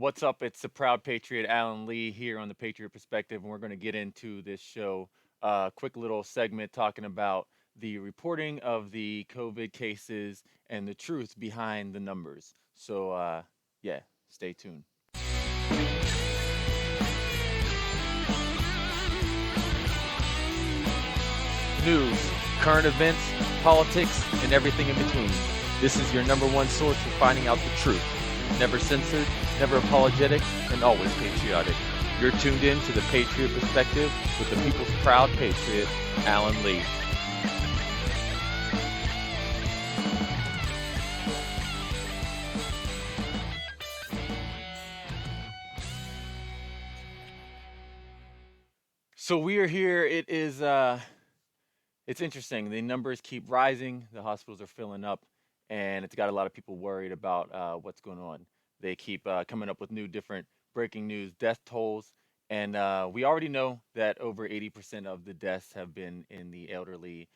What's up? It's the proud patriot Alan Lee here on the Patriot Perspective, and we're going to get into this show. Quick little segment talking about the reporting of the COVID cases and the truth behind the numbers. Yeah, stay tuned. News, current events, politics, and everything in between. This is your number one source for finding out the truth. Never censored, never apologetic, and always patriotic. You're tuned in to the Patriot Perspective with the people's proud patriot, Alan Lee. So we are here. It's interesting. The numbers keep rising. The hospitals are filling up, and it's got a lot of people worried about what's going on. They keep coming up with new, different breaking news, death tolls, and we already know that over 80% of the deaths have been in the elderly,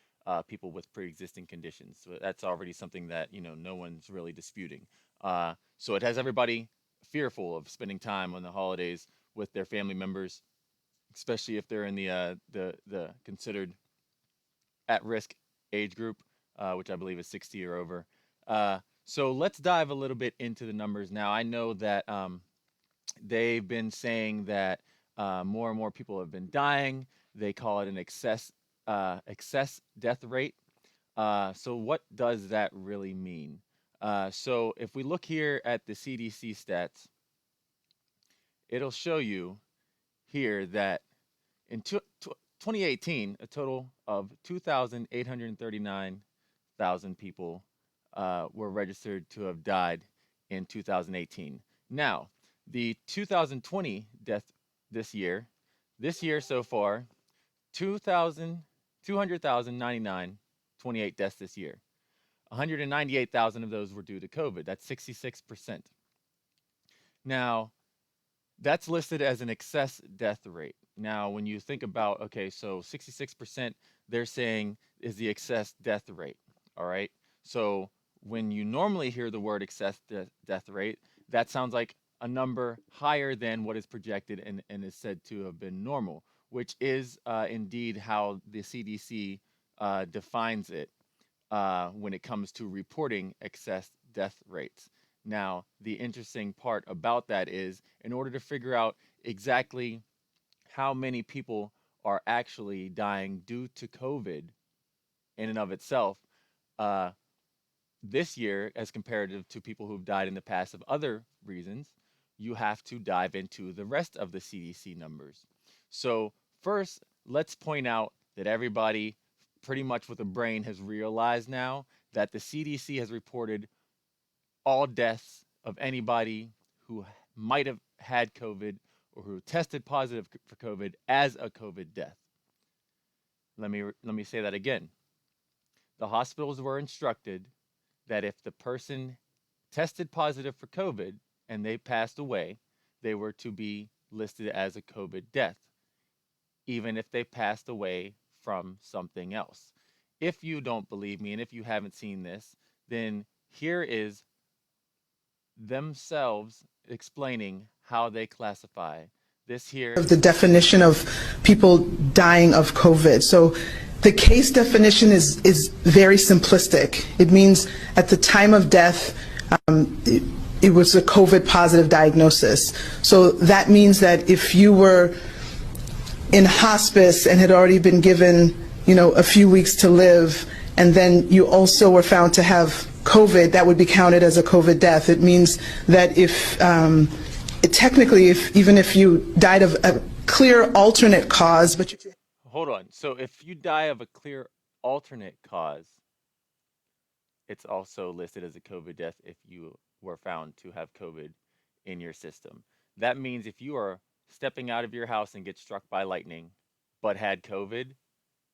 people with pre-existing conditions. So that's already something that no one's really disputing. So it has everybody fearful of spending time on the holidays with their family members, especially if they're in the considered at-risk age group, which I believe is 60 or over. So let's dive a little bit into the numbers now. I know that they've been saying that more and more people have been dying. They call it an excess death rate. So what does that really mean? So if we look here at the CDC stats, it'll show you here that in 2018, a total of 2,839,000 people were registered to have died in 2018. Now, the 2020 death this year so far, 200,099, 28 deaths this year. 198,000 of those were due to COVID. That's 66%. Now, that's listed as an excess death rate. Now, when you think about, okay, so 66% they're saying is the excess death rate. All right. So when you normally hear the word excess death rate, that sounds like a number higher than what is projected and is said to have been normal, which is indeed how the CDC defines it when it comes to reporting excess death rates. Now, the interesting part about that is in order to figure out exactly how many people are actually dying due to COVID in and of itself, uh, this year, as compared to people who've died in the past of other reasons, you have to dive into the rest of the CDC numbers. So, first, let's point out that everybody, pretty much with a brain, has realized now that the CDC has reported all deaths of anybody who might have had COVID or who tested positive for COVID as a COVID death. Let me say that again. The hospitals were instructed that if the person tested positive for COVID and they passed away, they were to be listed as a COVID death, even if they passed away from something else. If you don't believe me and if you haven't seen this, then here is themselves explaining how they classify this here. Of the definition of people dying of COVID. So the case definition is very simplistic. It means at the time of death, it was a COVID positive diagnosis. So that means that if you were in hospice and had already been given, a few weeks to live, and then you also were found to have COVID, that would be counted as a COVID death. It means that technically, even if you died of a clear alternate cause, but you... Hold on. So if you die of a clear alternate cause, it's also listed as a COVID death if you were found to have COVID in your system. That means if you are stepping out of your house and get struck by lightning, but had COVID,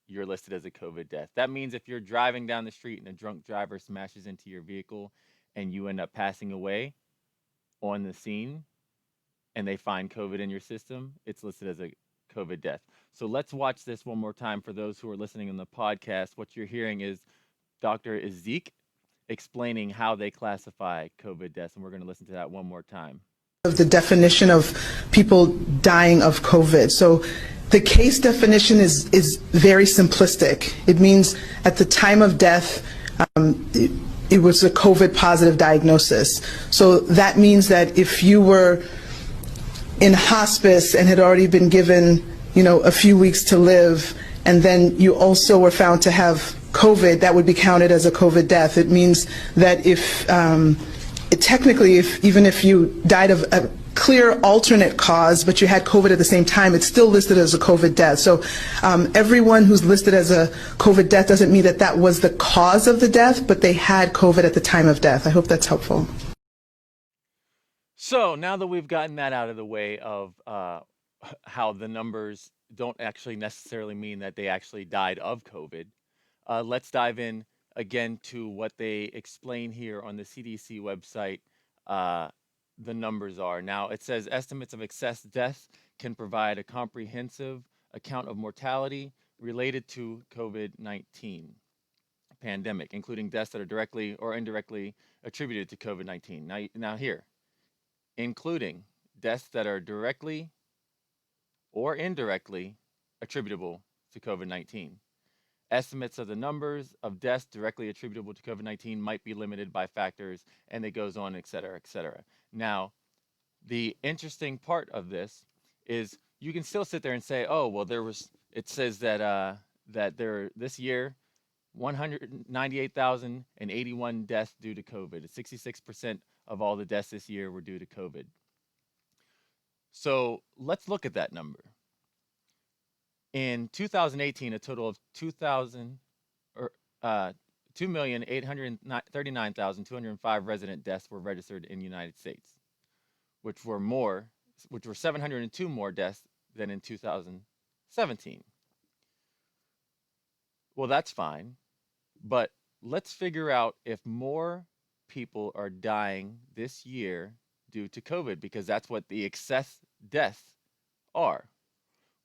you're listed as a COVID death. That means if you're driving down the street and a drunk driver smashes into your vehicle and you end up passing away on the scene and they find COVID in your system, it's listed as a COVID death. So let's watch this one more time for those who are listening on the podcast. What you're hearing is Dr. Ezek explaining how they classify COVID deaths, and we're going to listen to that one more time. of the definition of people dying of COVID. So the case definition is very simplistic. It means at the time of death, it was a COVID positive diagnosis. So that means that if you were in hospice and had already been given, a few weeks to live, and then you also were found to have COVID, that would be counted as a COVID death. It means that even if you died of a clear alternate cause, but you had COVID at the same time, it's still listed as a COVID death. So everyone who's listed as a COVID death doesn't mean that that was the cause of the death, but they had COVID at the time of death. I hope that's helpful. So now that we've gotten that out of the way of how the numbers don't actually necessarily mean that they actually died of COVID, let's dive in again to what they explain here on the CDC website. The numbers are. Now, it says estimates of excess deaths can provide a comprehensive account of mortality related to COVID-19 pandemic, including deaths that are directly or indirectly attributed to COVID-19. Now here, including deaths that are directly or indirectly attributable to COVID-19. Estimates of the numbers of deaths directly attributable to COVID-19 might be limited by factors, and it goes on, et cetera, et cetera. Now, the interesting part of this is you can still sit there and say, oh, well, it says that this year, 198,081 deaths due to COVID. 66% of all the deaths this year were due to COVID. So let's look at that number. In 2018, a total of 2,839,205 resident deaths were registered in the United States, which were 702 more deaths than in 2017. Well, that's fine, but let's figure out if more people are dying this year due to COVID, because that's what the excess deaths are.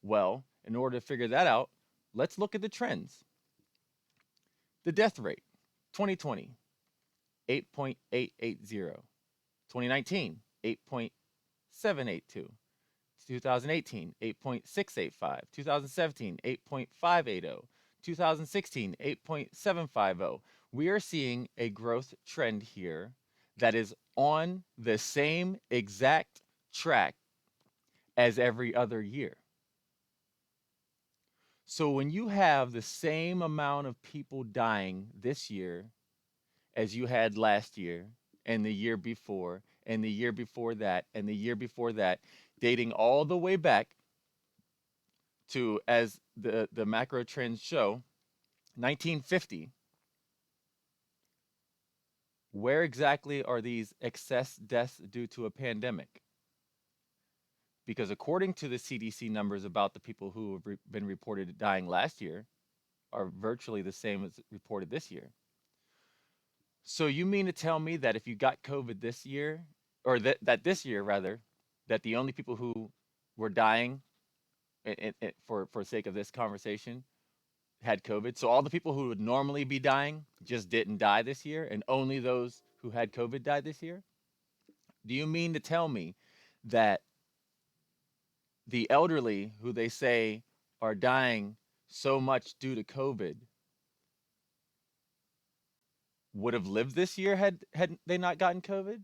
Well, in order to figure that out, let's look at the trends. The death rate, 2020, 8.880. 2019, 8.782. 2018, 8.685. 2017, 8.580. 2016, 8.750. We are seeing a growth trend here that is on the same exact track as every other year. So when you have the same amount of people dying this year as you had last year and the year before and the year before that and the year before that, dating all the way back to, as the macro trends show, 1950, where exactly are these excess deaths due to a pandemic? Because according to the CDC numbers about the people who have been reported dying last year are virtually the same as reported this year. So you mean to tell me that if you got COVID this year, or that this year rather, that the only people who were dying, for sake of this conversation, had COVID? So all the people who would normally be dying just didn't die this year, and only those who had COVID died this year? Do you mean to tell me that the elderly, who they say are dying so much due to COVID, would have lived this year had they not gotten COVID?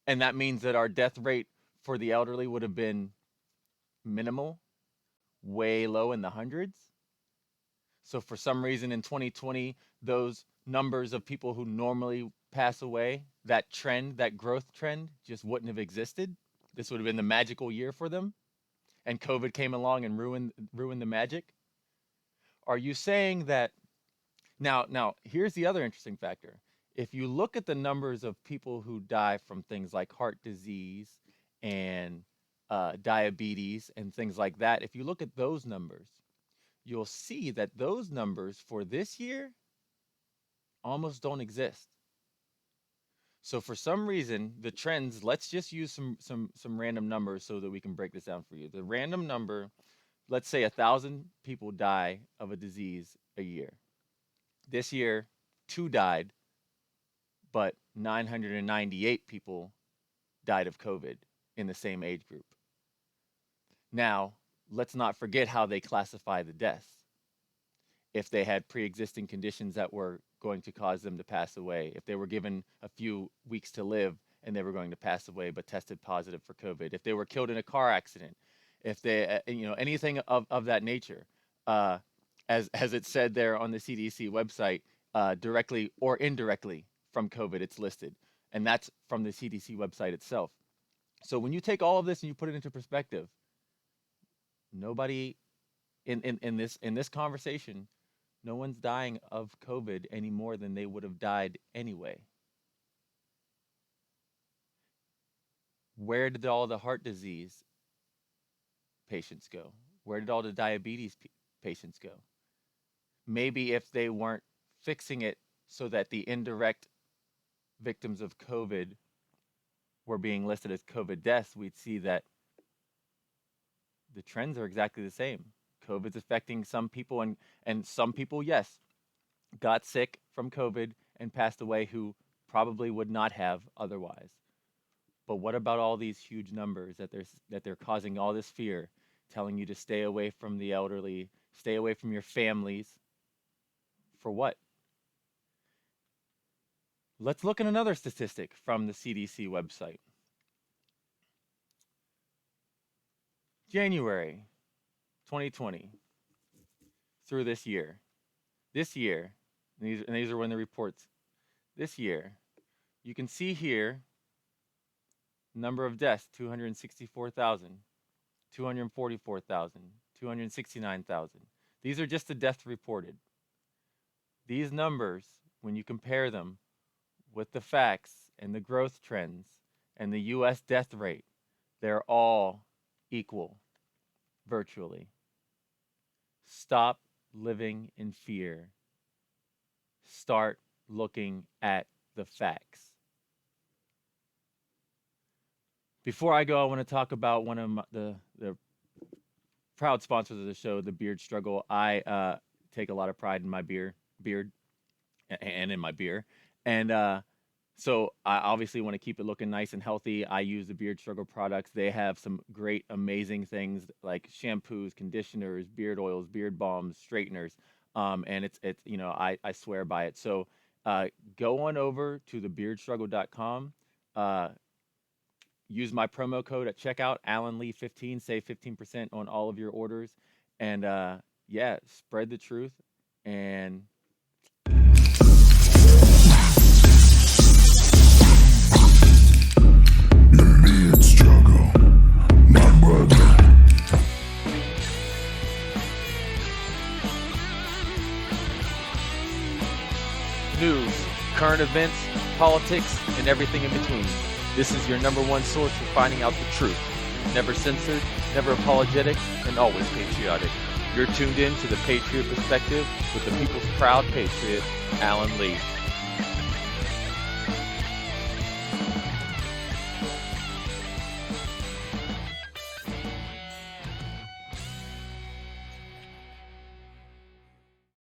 And that means that our death rate for the elderly would have been minimal, way low in the hundreds. So for some reason in 2020, those numbers of people who normally pass away, that trend, that growth trend, just wouldn't have existed. This would have been the magical year for them, and COVID came along and ruined the magic. Are you saying that now here's the other interesting factor. If you look at the numbers of people who die from things like heart disease and diabetes and things like that, if you look at those numbers, you'll see that those numbers for this year almost don't exist. So for some reason, the trends, let's just use some random numbers so that we can break this down for you. The random number, let's say 1,000 people die of a disease a year. This year, 2 died, but 998 people died of COVID in the same age group. Now, let's not forget how they classify the deaths. If they had pre-existing conditions that were going to cause them to pass away, if they were given a few weeks to live and they were going to pass away but tested positive for COVID, if they were killed in a car accident, if they, anything of that nature, as it said there on the CDC website, directly or indirectly from COVID, it's listed, and that's from the CDC website itself. So when you take all of this and you put it into perspective, nobody in this conversation, no one's dying of COVID any more than they would have died anyway. Where did all the heart disease patients go? Where did all the diabetes patients go? Maybe if they weren't fixing it so that the indirect victims of COVID were being listed as COVID deaths, we'd see that the trends are exactly the same. COVID's affecting some people, and some people, yes, got sick from COVID and passed away who probably would not have otherwise. But what about all these huge numbers that they're causing all this fear, telling you to stay away from the elderly, stay away from your families? For what? Let's look at another statistic from the CDC website. January 2020 through this year. This year, and these are when the reports. This year, you can see here number of deaths, 264,000, 244,000, 269,000. These are just the deaths reported. These numbers, when you compare them with the facts and the growth trends and the US death rate, they're all equal, virtually. Stop living in fear. Start looking at the facts. Before I go, I want to talk about one of the proud sponsors of the show, the Beard Struggle. I take a lot of pride in my beard and in my beer. And so I obviously want to keep it looking nice and healthy. I use the Beard Struggle products. They have some great, amazing things like shampoos, conditioners, beard oils, beard balms, straighteners. And it's I swear by it. So go on over to thebeardstruggle.com. Use my promo code at checkout, AlanLee15, save 15% on all of your orders. And spread the truth. And Beard struggle, my brother. news, current events, politics, and everything in between. This is your number one source for finding out the truth. Never censored, never apologetic, and always patriotic. You're tuned in to the Patriot Perspective with the people's proud patriot, Alan Lee.